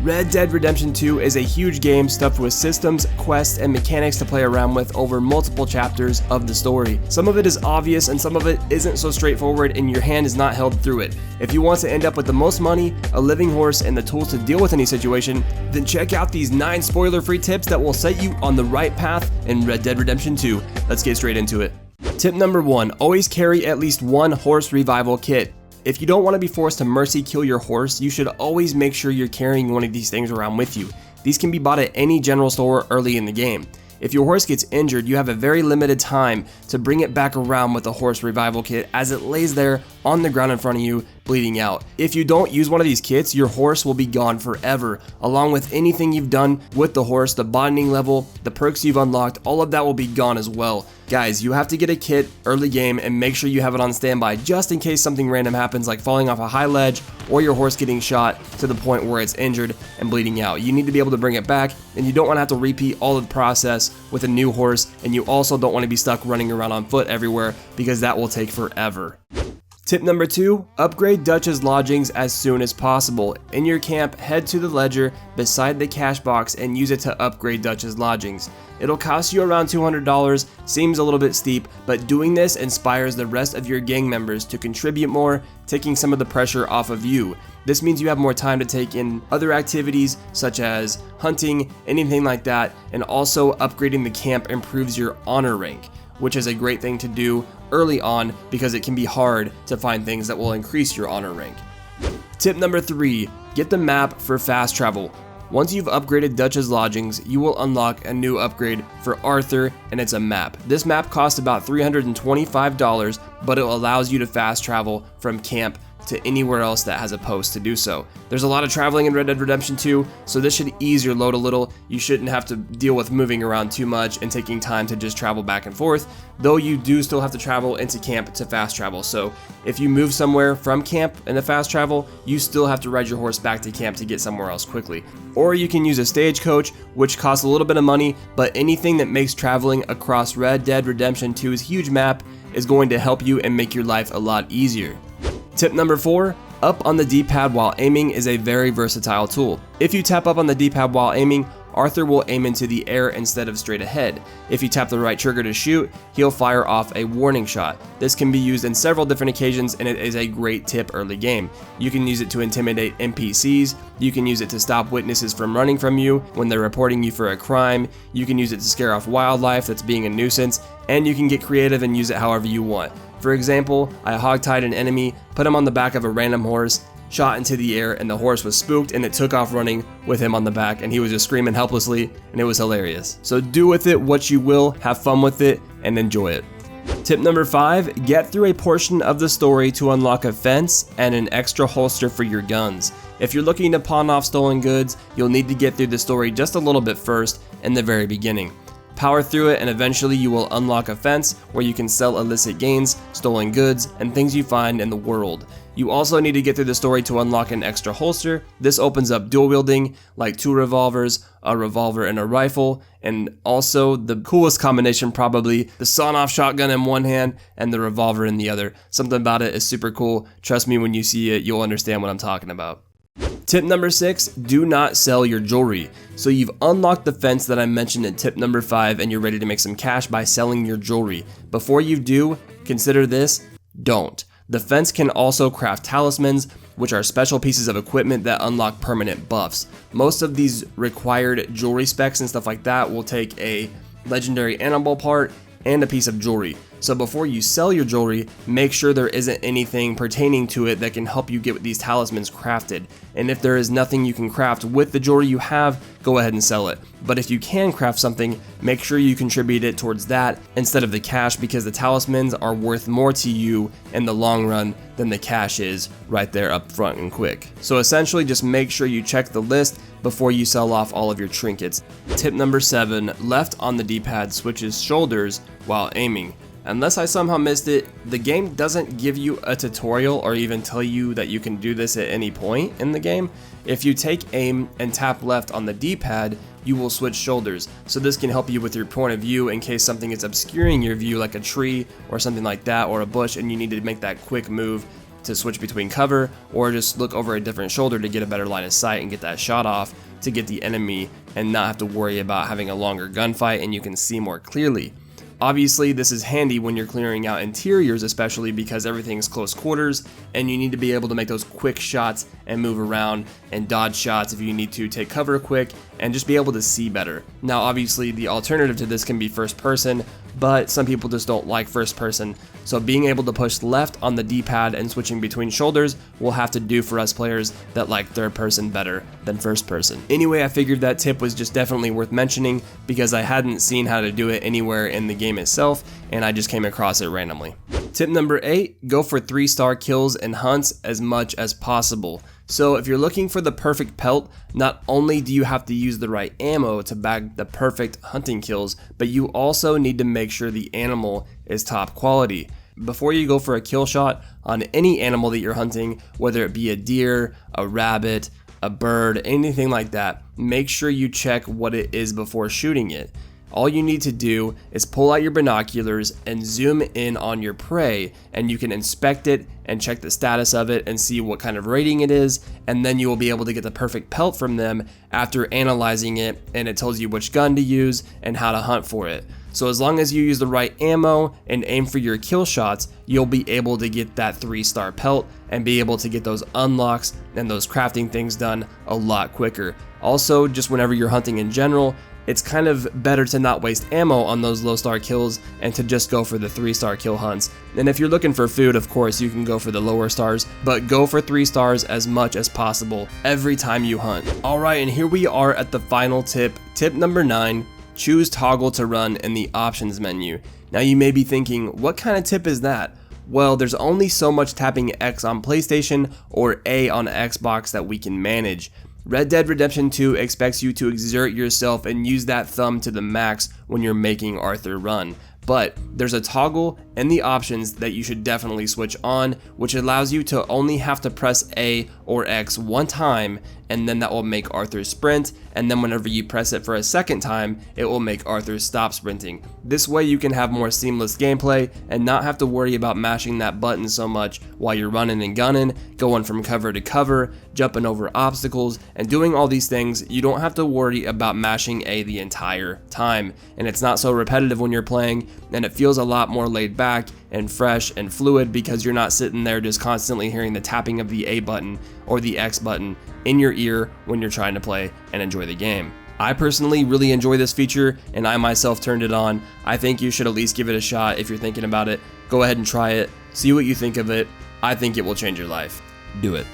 Red Dead Redemption 2 is a huge game stuffed with systems, quests, and mechanics to play around with over multiple chapters of the story. Some of it is obvious and some of it isn't so straightforward and your hand is not held through it. If you want to end up with the most money, a living horse, and the tools to deal with any situation, then check out these 9 spoiler-free tips that will set you on the right path in Red Dead Redemption 2. Let's get straight into it. Tip number 1, always carry at least one horse revival kit. If you don't want to be forced to mercy kill your horse, you should always make sure you're carrying one of these things around with you. These can be bought at any general store early in the game. If your horse gets injured, you have a very limited time to bring it back around with a horse revival kit as it lays there on the ground in front of you, bleeding out. If you don't use one of these kits, your horse will be gone forever, along with anything you've done with the horse, the bonding level, the perks you've unlocked, all of that will be gone as well. Guys, you have to get a kit early game and make sure you have it on standby just in case something random happens like falling off a high ledge or your horse getting shot to the point where it's injured and bleeding out. You need to be able to bring it back, and you don't want to have to repeat all of the process with a new horse, and you also don't want to be stuck running around on foot everywhere because that will take forever. Tip number 2, upgrade Dutch's Lodgings as soon as possible. In your camp, head to the ledger beside the cash box and use it to upgrade Dutch's Lodgings. It'll cost you around $200, seems a little bit steep, but doing this inspires the rest of your gang members to contribute more, taking some of the pressure off of you. This means you have more time to take in other activities such as hunting, anything like that, and also upgrading the camp improves your honor rank, which is a great thing to do early on because it can be hard to find things that will increase your honor rank. Tip number 3, get the map for fast travel. Once you've upgraded Dutch's Lodgings, you will unlock a new upgrade for Arthur, and it's a map. This map costs about $325, but it allows you to fast travel from camp to anywhere else that has a post to do so. There's a lot of traveling in Red Dead Redemption 2, so this should ease your load a little. You shouldn't have to deal with moving around too much and taking time to just travel back and forth, though you do still have to travel into camp to fast travel. So if you move somewhere from camp in a fast travel, you still have to ride your horse back to camp to get somewhere else quickly. Or you can use a stagecoach, which costs a little bit of money, but anything that makes traveling across Red Dead Redemption 2's huge map is going to help you and make your life a lot easier. Tip number 4, up on the D-pad while aiming is a very versatile tool. If you tap up on the D-pad while aiming, Arthur will aim into the air instead of straight ahead. If you tap the right trigger to shoot, he'll fire off a warning shot. This can be used in several different occasions, and it is a great tip early game. You can use it to intimidate NPCs, you can use it to stop witnesses from running from you when they're reporting you for a crime, you can use it to scare off wildlife that's being a nuisance, and you can get creative and use it however you want. For example, I hogtied an enemy, put him on the back of a random horse, shot into the air, and the horse was spooked and it took off running with him on the back, and he was just screaming helplessly, and it was hilarious. So do with it what you will, have fun with it, and enjoy it. Tip number 5, get through a portion of the story to unlock a fence and an extra holster for your guns. If you're looking to pawn off stolen goods, you'll need to get through the story just a little bit first in the very beginning. Power through it and eventually you will unlock a fence where you can sell illicit gains, stolen goods, and things you find in the world. You also need to get through the story to unlock an extra holster. This opens up dual wielding, like 2 revolvers, a revolver and a rifle, and also the coolest combination probably, the sawn-off shotgun in one hand and the revolver in the other. Something about it is super cool. Trust me, when you see it, you'll understand what I'm talking about. Tip number 6, do not sell your jewelry. So you've unlocked the fence that I mentioned in tip number 5 and you're ready to make some cash by selling your jewelry. Before you do, consider this, don't. The fence can also craft talismans, which are special pieces of equipment that unlock permanent buffs. Most of these required jewelry specs and stuff like that will take a legendary animal part and a piece of jewelry. So before you sell your jewelry, make sure there isn't anything pertaining to it that can help you get these talismans crafted. And if there is nothing you can craft with the jewelry you have, go ahead and sell it. But if you can craft something, make sure you contribute it towards that instead of the cash, because the talismans are worth more to you in the long run than the cash is right there up front and quick. So essentially just make sure you check the list before you sell off all of your trinkets. Tip number 7, left on the D-pad switches shoulders while aiming. Unless I somehow missed it, the game doesn't give you a tutorial or even tell you that you can do this at any point in the game. If you take aim and tap left on the D-pad, you will switch shoulders. So this can help you with your point of view in case something is obscuring your view, like a tree or something like that, or a bush, and you need to make that quick move to switch between cover, or just look over a different shoulder to get a better line of sight and get that shot off to get the enemy and not have to worry about having a longer gunfight and you can see more clearly. Obviously, this is handy when you're clearing out interiors, especially because everything's close quarters and you need to be able to make those quick shots and move around and dodge shots if you need to take cover quick and just be able to see better. Now, obviously, the alternative to this can be first person, but some people just don't like first person. So being able to push left on the D-pad and switching between shoulders will have to do for us players that like third person better than first person. Anyway, I figured that tip was just definitely worth mentioning because I hadn't seen how to do it anywhere in the game itself and I just came across it randomly. Tip number 8, go for 3-star kills and hunts as much as possible. So if you're looking for the perfect pelt, not only do you have to use the right ammo to bag the perfect hunting kills, but you also need to make sure the animal is top quality. Before you go for a kill shot on any animal that you're hunting, whether it be a deer, a rabbit, a bird, anything like that, make sure you check what it is before shooting it. All you need to do is pull out your binoculars and zoom in on your prey, and you can inspect it and check the status of it and see what kind of rating it is, and then you will be able to get the perfect pelt from them after analyzing it, and it tells you which gun to use and how to hunt for it. So as long as you use the right ammo and aim for your kill shots, you'll be able to get that 3-star pelt and be able to get those unlocks and those crafting things done a lot quicker. Also, just whenever you're hunting in general, it's kind of better to not waste ammo on those low star kills and to just go for the 3-star kill hunts. And if you're looking for food, of course, you can go for the lower stars, but go for 3 stars as much as possible every time you hunt. Alright, and here we are at the final tip. Tip number 9, choose toggle to run in the options menu. Now you may be thinking, what kind of tip is that? Well, there's only so much tapping X on PlayStation or A on Xbox that we can manage. Red Dead Redemption 2 expects you to exert yourself and use that thumb to the max when you're making Arthur run. But there's a toggle in the options that you should definitely switch on, which allows you to only have to press A or X one time, and then that will make Arthur sprint, and then whenever you press it for a second time, it will make Arthur stop sprinting. This way you can have more seamless gameplay and not have to worry about mashing that button so much while you're running and gunning, going from cover to cover, jumping over obstacles, and doing all these things. You don't have to worry about mashing A the entire time, and it's not so repetitive when you're playing, and it feels a lot more laid back and fresh and fluid because you're not sitting there just constantly hearing the tapping of the A button or the X button in your ear when you're trying to play and enjoy the game. I personally really enjoy this feature and I myself turned it on. I think you should at least give it a shot if you're thinking about it. Go ahead and try it, see what you think of it. I think it will change your life. Do it.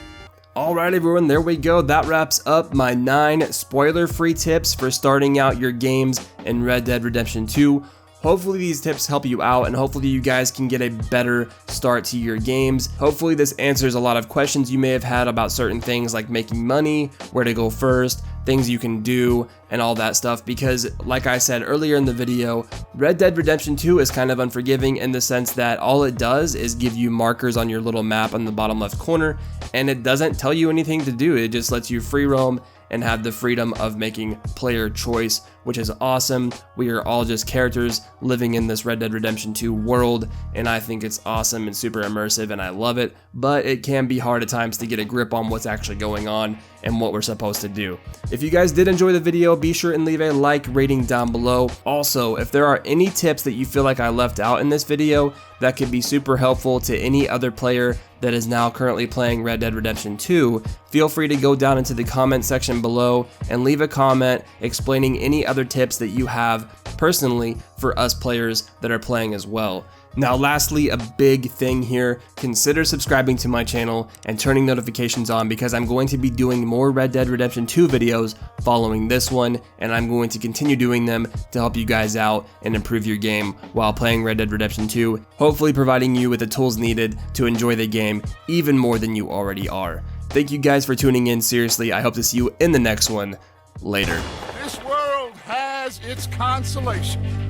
Alright everyone, there we go. That wraps up my 9 spoiler-free tips for starting out your games in Red Dead Redemption 2. Hopefully these tips help you out and hopefully you guys can get a better start to your games. Hopefully this answers a lot of questions you may have had about certain things like making money, where to go first, things you can do, and all that stuff, because like I said earlier in the video, Red Dead Redemption 2 is kind of unforgiving in the sense that all it does is give you markers on your little map on the bottom left corner, and it doesn't tell you anything to do. It just lets you free roam and have the freedom of making player choice, which is awesome. We are all just characters living in this Red Dead Redemption 2 world, and I think it's awesome and super immersive and I love it, but it can be hard at times to get a grip on what's actually going on and what we're supposed to do. If you guys did enjoy the video, be sure and leave a like rating down below. Also, if there are any tips that you feel like I left out in this video that could be super helpful to any other player that is now currently playing Red Dead Redemption 2, feel free to go down into the comment section below and leave a comment explaining any other tips that you have personally for us players that are playing as well. Now lastly, a big thing here, consider subscribing to my channel and turning notifications on because I'm going to be doing more Red Dead Redemption 2 videos following this one, and I'm going to continue doing them to help you guys out and improve your game while playing Red Dead Redemption 2, hopefully providing you with the tools needed to enjoy the game even more than you already are. Thank you guys for tuning in, seriously, I hope to see you in the next one. Later. This world has its consolation.